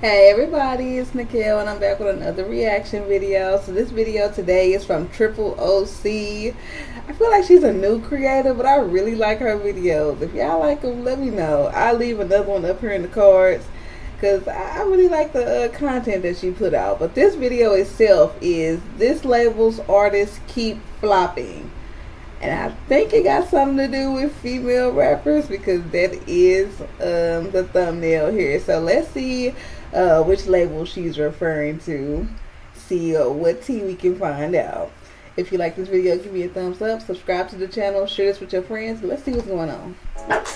Hey everybody, it's Nikhil and I'm back with another reaction video. So this video today is from Triple OC. I feel like she's a new creator, but I really like her videos. If y'all like them, let me know. I'll leave another one up here in the cards because I really like the content that she put out. But this video itself is this label's artists keep flopping. And I think it got something to do with female rappers because that is the thumbnail here. So let's see which label she's referring to. See what tea we can find out. If you like this video, give me a thumbs up, subscribe to the channel, share this with your friends. Let's see what's going on.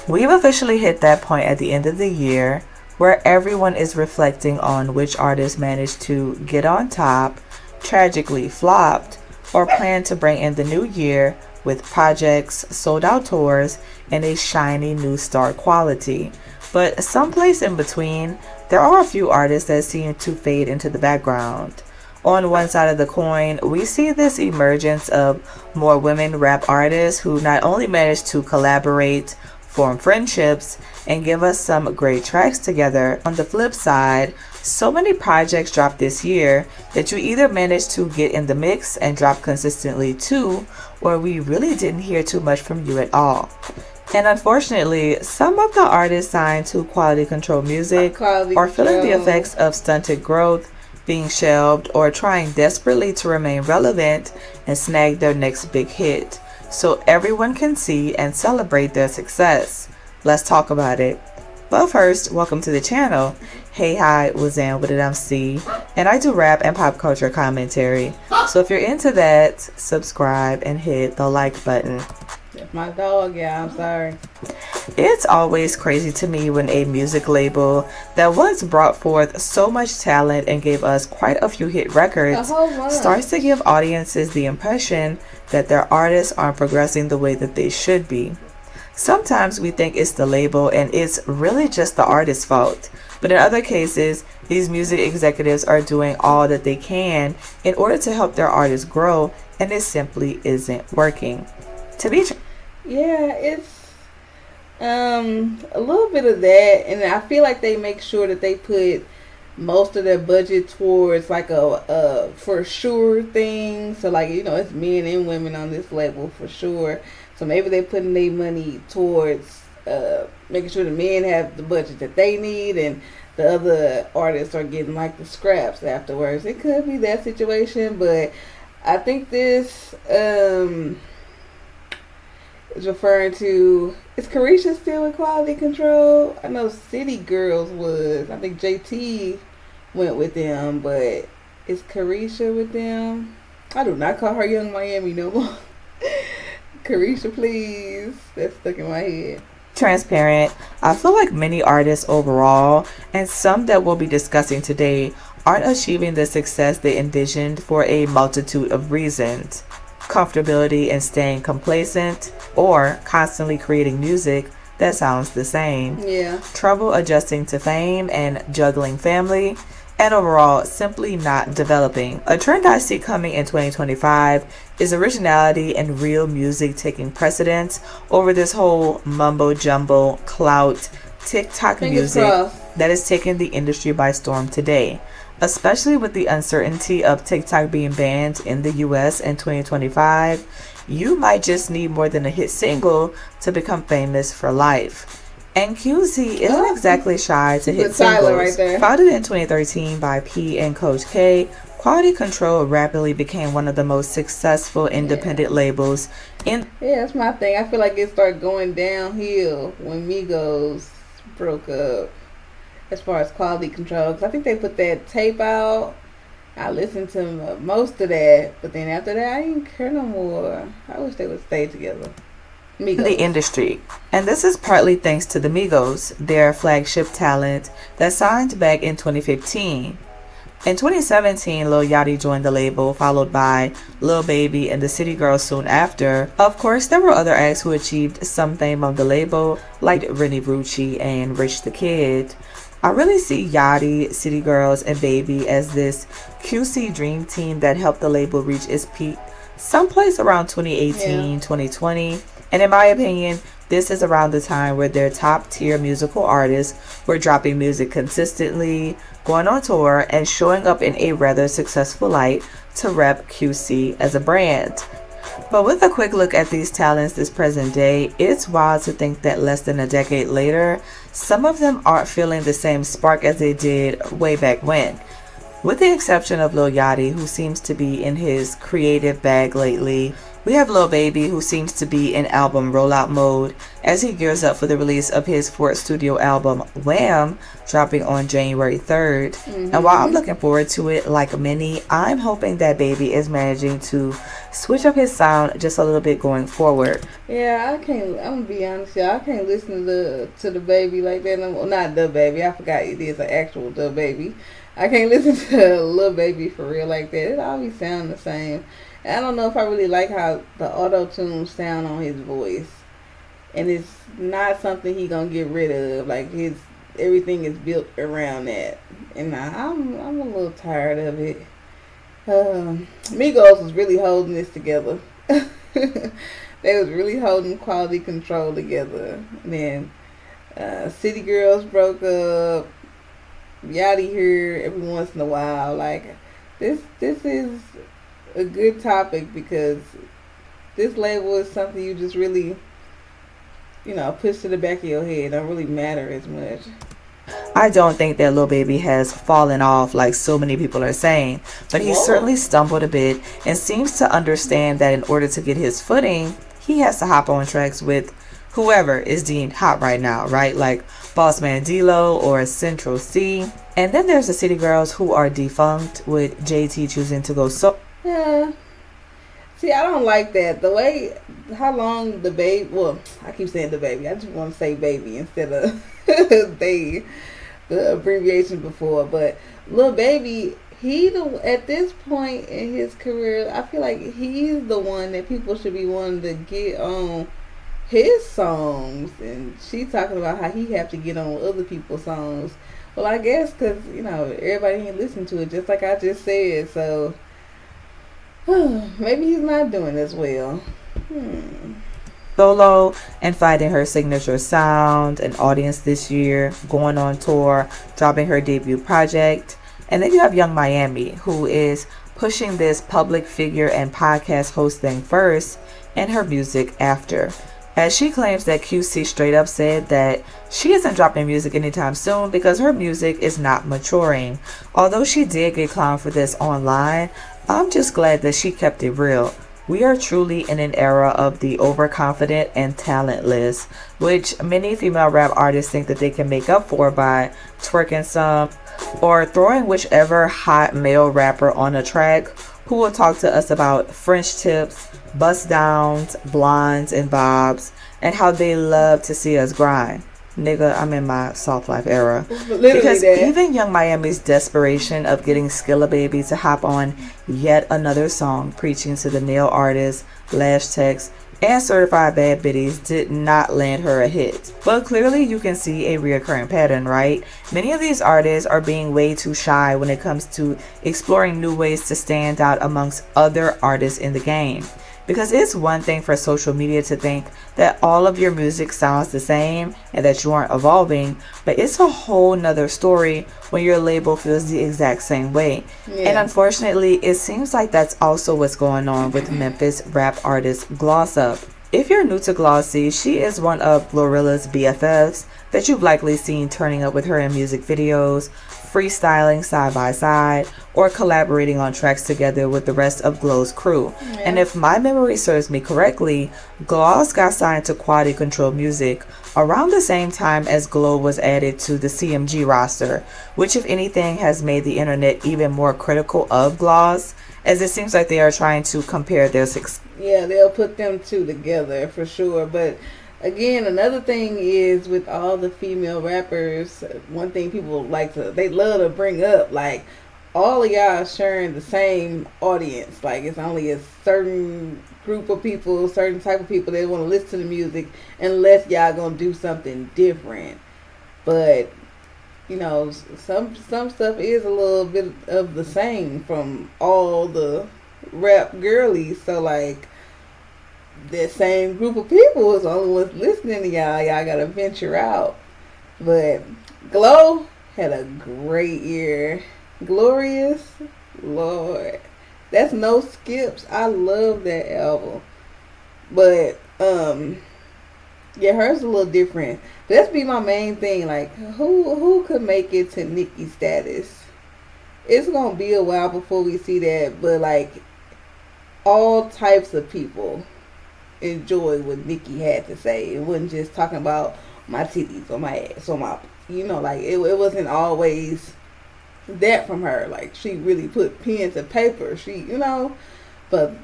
We've officially hit that point at the end of the year where everyone is reflecting on which artists managed to get on top, tragically flopped, or plan to bring in the new year with projects, sold out tours, and a shiny new star quality. But someplace in between, there are a few artists that seem to fade into the background. On one side of the coin, we see this emergence of more women rap artists who not only manage to collaborate, form friendships, and give us some great tracks together. On the flip side, so many projects dropped this year that you either managed to get in the mix and drop consistently too, or we really didn't hear too much from you at all. And unfortunately, some of the artists signed to Quality Control Music are feeling the effects of stunted growth, being shelved, or trying desperately to remain relevant and snag their next big hit, so everyone can see and celebrate their success. Let's talk about it. But first, welcome to the channel. Hey, hi, Wazan with it, I'm C, and I do rap and pop culture commentary. So if you're into that, subscribe and hit the like button. That's my dog, yeah, I'm sorry. It's always crazy to me when a music label that once brought forth so much talent and gave us quite a few hit records starts to give audiences the impression that their artists aren't progressing the way that they should be. Sometimes we think it's the label and it's really just the artist's fault. But in other cases, these music executives are doing all that they can in order to help their artists grow, and it simply isn't working. Yeah, it's a little bit of that, and I feel like they make sure that they put most of their budget towards like a for sure thing. So like, you know, it's men and women on this label for sure. So maybe they're putting their money towards making sure the men have the budget that they need, and the other artists are getting like the scraps afterwards. It could be that situation, but I think this is referring to, is Carisha still in Quality Control? I know City Girls was. I think JT went with them, but is Carisha with them? I do not call her Young Miami no more. Carisha, please. That's stuck in my head. Transparent, I feel like many artists overall, and some that we'll be discussing today, aren't achieving the success they envisioned for a multitude of reasons. Comfortability in staying complacent, or constantly creating music that sounds the same. Yeah. Trouble adjusting to fame and juggling family, and overall simply not developing. A trend I see coming in 2025 is originality and real music taking precedence over this whole mumbo jumbo clout TikTok music that is taking the industry by storm today. Especially with the uncertainty of TikTok being banned in the US in 2025, you might just need more than a hit single to become famous for life. And QC isn't exactly shy to hit singles. Right there. Founded in 2013 by P and Coach K, Quality Control rapidly became one of the most successful independent labels in. Yeah, that's my thing. I feel like it started going downhill when Migos broke up. As far as Quality Control, because I think they put that tape out. I listened to most of that, but then after that, I didn't care no more. I wish they would stay together. Migos. The industry. And this is partly thanks to the Migos, their flagship talent that signed back in 2015. In 2017, Lil Yachty joined the label, followed by Lil Baby and the City Girls soon after. Of course, there were other acts who achieved some fame on the label, like Rennie Rucci and Rich the Kid. I really see Yachty, City Girls, and Baby as this QC dream team that helped the label reach its peak someplace around 2018, 2020. And in my opinion, This is around the time where their top tier musical artists were dropping music consistently, going on tour, and showing up in a rather successful light to rep QC as a brand. But with a quick look at these talents this present day, it's wild to think that less than a decade later, some of them aren't feeling the same spark as they did way back when. With the exception of Lil Yachty, who seems to be in his creative bag lately, we have Lil Baby, who seems to be in album rollout mode as he gears up for the release of his fourth studio album, Wham, dropping on January 3rd. And while I'm looking forward to it, like many, I'm hoping that Baby is managing to switch up his sound just a little bit going forward. Yeah, I'm gonna be honest, y'all. I can't listen to the Baby like that. Well, not the Baby. I forgot it is an actual the Baby. I can't listen to Lil Baby for real like that. It always sound the same. And I don't know if I really like how the auto-tune sound on his voice. And it's not something he gonna get rid of. Like everything is built around that. And I'm a little tired of it. Migos was really holding this together. They was really holding quality control together. And then City Girls broke up. Yachty here every once in a while. Like this is a good topic because this label is something you just really, push to the back of your head. Don't really matter as much. I don't think that Lil Baby has fallen off like so many people are saying, but he certainly stumbled a bit and seems to understand that in order to get his footing, he has to hop on tracks with whoever is deemed hot right now, right? Like Boss Man D-Lo or Central C. And then there's the City Girls, who are defunct, with JT choosing to go Yeah. See, I don't like that. The way, how long the Baby, well, I keep saying the Baby. I just want to say Baby instead of the abbreviation before. But Lil Baby, at this point in his career, I feel like he's the one that people should be wanting to get on his songs. And she talking about how he have to get on other people's songs. Well, I guess because, everybody ain't listen to it, just like I just said. So, maybe he's not doing as well. Solo and finding her signature sound and audience this year, going on tour, dropping her debut project. And then you have Young Miami, who is pushing this public figure and podcast host thing first and her music after. As she claims that QC straight up said that she isn't dropping music anytime soon because her music is not maturing. Although she did get clowned for this online, I'm just glad that she kept it real. We are truly in an era of the overconfident and talentless, which many female rap artists think that they can make up for by twerking some or throwing whichever hot male rapper on a track who will talk to us about French tips, bust downs, blondes, and bobs, and how they love to see us grind. Nigga, I'm in my soft life era. Because even Young Miami's desperation of getting Skilla Baby to hop on yet another song preaching to the nail artists, Lash Tex, and Certified Bad Biddies did not land her a hit. But clearly you can see a reoccurring pattern, right? Many of these artists are being way too shy when it comes to exploring new ways to stand out amongst other artists in the game. Because it's one thing for social media to think that all of your music sounds the same and that you aren't evolving, but it's a whole nother story when your label feels the exact same way. Yeah. And unfortunately, it seems like that's also what's going on with Memphis rap artist Gloss Up. If you're new to Glossy, she is one of Glorilla's BFFs that you've likely seen turning up with her in music videos, freestyling side by side, or collaborating on tracks together with the rest of Glow's crew. Yeah. And if my memory serves me correctly, Gloss got signed to Quality Control Music around the same time as Glow was added to the CMG roster, which if anything has made the internet even more critical of Gloss, as it seems like they are trying to compare their success. Yeah, they'll put them two together for sure, but again, another thing is with all the female rappers, one thing people they love to bring up, like, all of y'all sharing the same audience. Like, it's only a certain group of people, certain type of people that want to listen to the music, unless y'all gonna do something different. But, some stuff is a little bit of the same from all the rap girlies. So, like, that same group of people is the only ones listening to y'all. Y'all gotta venture out. But Glow had a great year. Glorious, Lord, that's no skips. I love that album. But yeah, hers a little different. That's be my main thing. Like, who could make it to Nicki status? It's gonna be a while before we see that, but like all types of people enjoy what Nicki had to say. It wasn't just talking about my titties or my ass or my, like it wasn't always that from her. Like she really put pen to paper. But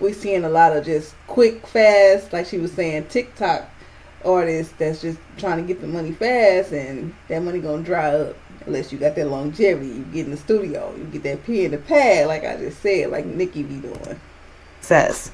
we seeing a lot of just quick, fast, like she was saying, TikTok artists that's just trying to get the money fast, and that money gonna dry up unless you got that longevity. You get in the studio, you get that pen to pad, like I just said, like Nicki be doing. Says,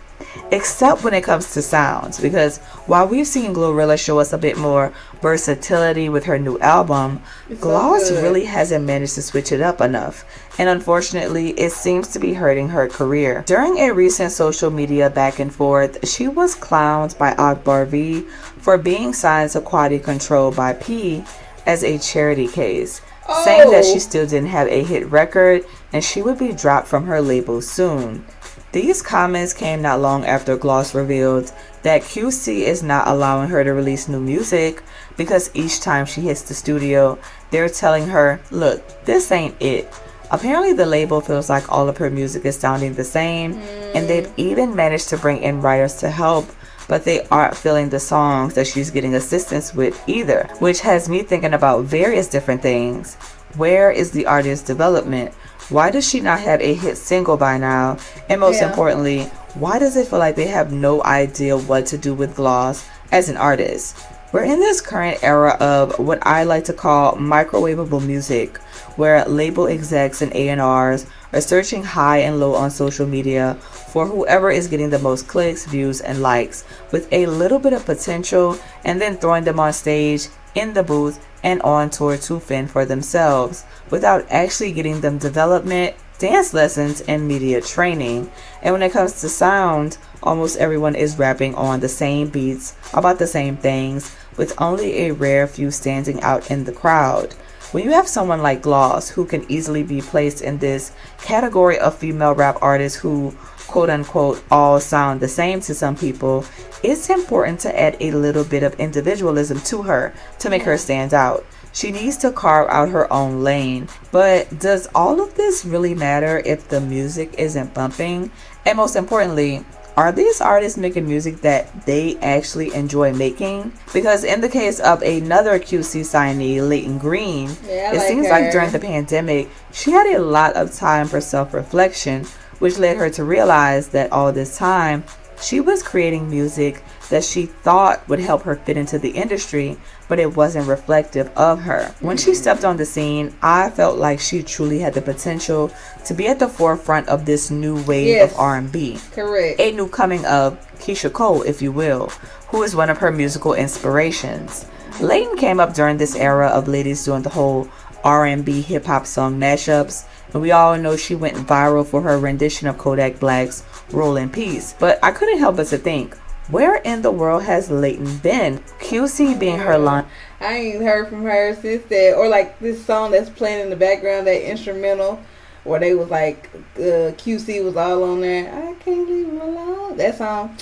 except when it comes to sounds, because while we've seen Glorilla show us a bit more versatility with her new album, Gloss really hasn't managed to switch it up enough, and unfortunately it seems to be hurting her career. During a recent social media back and forth, she was clowned by Akbar V for being signed to Quality Control by P as a charity case, saying that she still didn't have a hit record and she would be dropped from her label soon. These comments came not long after Gloss revealed that QC is not allowing her to release new music because each time she hits the studio, they're telling her, look, this ain't it. Apparently the label feels like all of her music is sounding the same, and they've even managed to bring in writers to help, but they aren't feeling the songs that she's getting assistance with either, which has me thinking about various different things. Where is the artist's development? Why does she not have a hit single by now? And most importantly, why does it feel like they have no idea what to do with Gloss as an artist? We're in this current era of what I like to call microwavable music, where label execs and A&Rs are searching high and low on social media for whoever is getting the most clicks, views, and likes with a little bit of potential, and then throwing them on stage, in the booth, and on tour to fend for themselves without actually getting them development, dance lessons, and media training. And when it comes to sound, almost everyone is rapping on the same beats about the same things, with only a rare few standing out in the crowd. When you have someone like Gloss, who can easily be placed in this category of female rap artists who quote unquote all sound the same to some people, it's important to add a little bit of individualism to her to make her stand out. She needs to carve out her own lane. But does all of this really matter if the music isn't bumping? And most importantly, are these artists making music that they actually enjoy making? Because in the case of another QC signee, Leighton Green, it seems like during the pandemic, she had a lot of time for self-reflection, which led her to realize that all this time, she was creating music that she thought would help her fit into the industry, but it wasn't reflective of her. When she stepped on the scene, I felt like she truly had the potential to be at the forefront of this new wave of R&B. Correct. A new coming of Keisha Cole, if you will, who is one of her musical inspirations. Leighton came up during this era of ladies doing the whole R&B hip-hop song mashups, and we all know she went viral for her rendition of Kodak Black's Roll in Peace. But I couldn't help but to think, where in the world has Leighton been? QC being her line. I ain't heard from her since that. Or like this song that's playing in the background, that instrumental, where they was like, QC was all on there. I can't leave him alone. That song.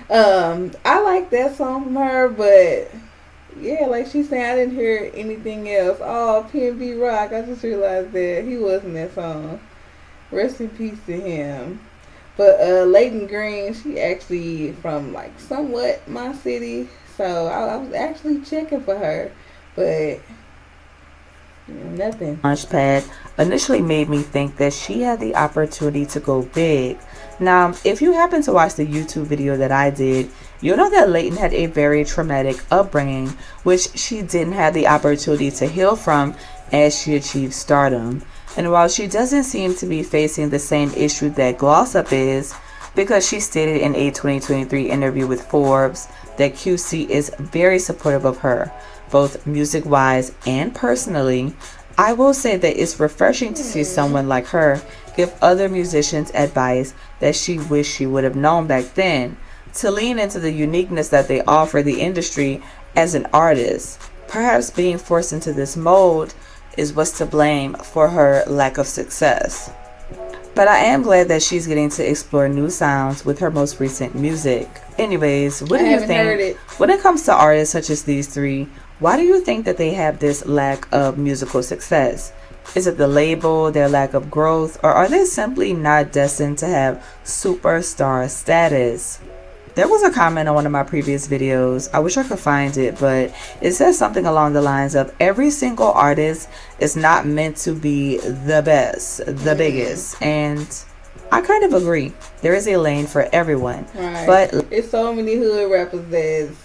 I like that song from her, but yeah, like she's saying, I didn't hear anything else. Oh, PNB Rock. I just realized that he was in that song. Rest in peace to him. But Leighton Green, she actually from like somewhat my city, so I was actually checking for her, but nothing. Launchpad initially made me think that she had the opportunity to go big. Now, if you happen to watch the YouTube video that I did, you'll know that Leighton had a very traumatic upbringing, which she didn't have the opportunity to heal from as she achieved stardom. And while she doesn't seem to be facing the same issue that Gloss Up is, because she stated in a 2023 interview with Forbes that QC is very supportive of her, both music-wise and personally, I will say that it's refreshing to see someone like her give other musicians advice that she wished she would have known back then. to lean into the uniqueness that they offer the industry as an artist. Perhaps being forced into this mold is what's to blame for her lack of success. But I am glad that she's getting to explore new sounds with her most recent music. Anyways, what do you think when it comes to artists such as these three? Why do you think that they have this lack of musical success? Is it the label, their lack of growth, or are they simply not destined to have superstar status? There was a comment on one of my previous videos. I wish I could find it, but it says something along the lines of every single artist is not meant to be the best, the biggest. And I kind of agree. There is a lane for everyone. Right. But it's so many hood rappers that's,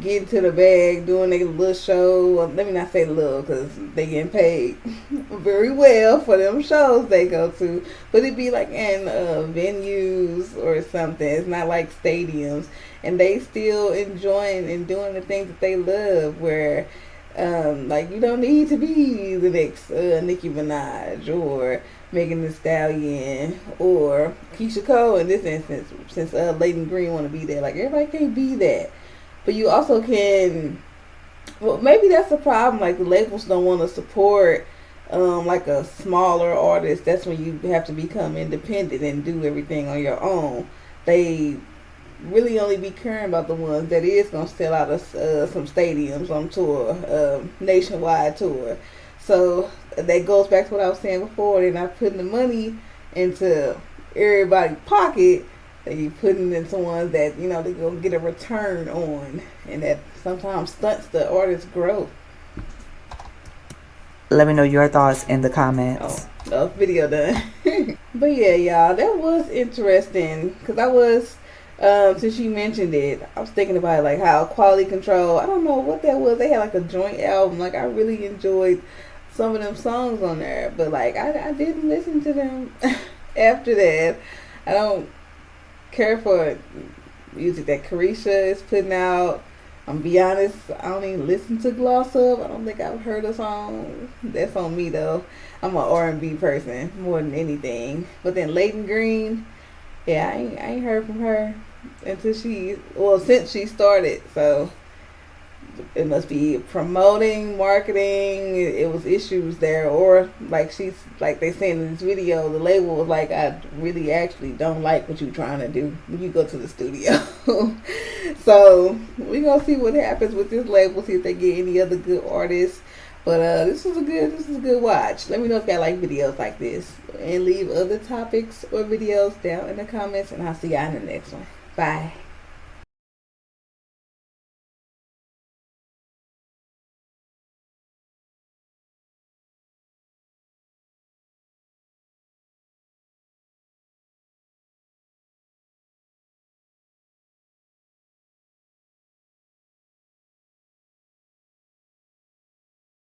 getting to the bag, doing their little show. Well, let me not say little, because they getting paid very well for them shows they go to. But it'd be like in venues or something. It's not like stadiums. And they still enjoying and doing the things that they love, where you don't need to be the next Nicki Minaj or Megan Thee Stallion or Keisha Cole in this instance, since Layden Green want to be there. Like, everybody can't be that. But you also can, well, maybe that's the problem. Like, the labels don't want to support like a smaller artist. That's when you have to become independent and do everything on your own. They really only be caring about the ones that is going to sell out of some stadiums on tour, nationwide tour. So that goes back to what I was saying before. They're not putting the money into everybody's pocket. You putting into ones that they're gonna get a return on, and that sometimes stunts the artist's growth. Let me know your thoughts in the comments. Oh, video done. But yeah, y'all, that was interesting, because I was since you mentioned it, I was thinking about like how Quality Control, I don't know what that was. They had like a joint album. Like, I really enjoyed some of them songs on there, but like I didn't listen to them after that. I don't care for music that Carisha is putting out. I'm be honest, I don't even listen to Gloss Up. I don't think I've heard a song. That's on me though. I'm an R&B person more than anything. But then Layden Green, yeah, I ain't heard from her until since she started. So it must be promoting, marketing. It was issues there, or like they saying in this video, the label was like, I really actually don't like what you're trying to do when you go to the studio. So we gonna see what happens with this label, see if they get any other good artists. But this is a good watch. Let me know if y'all like videos like this, and leave other topics or videos down in the comments, and I'll see y'all in the next one. Bye.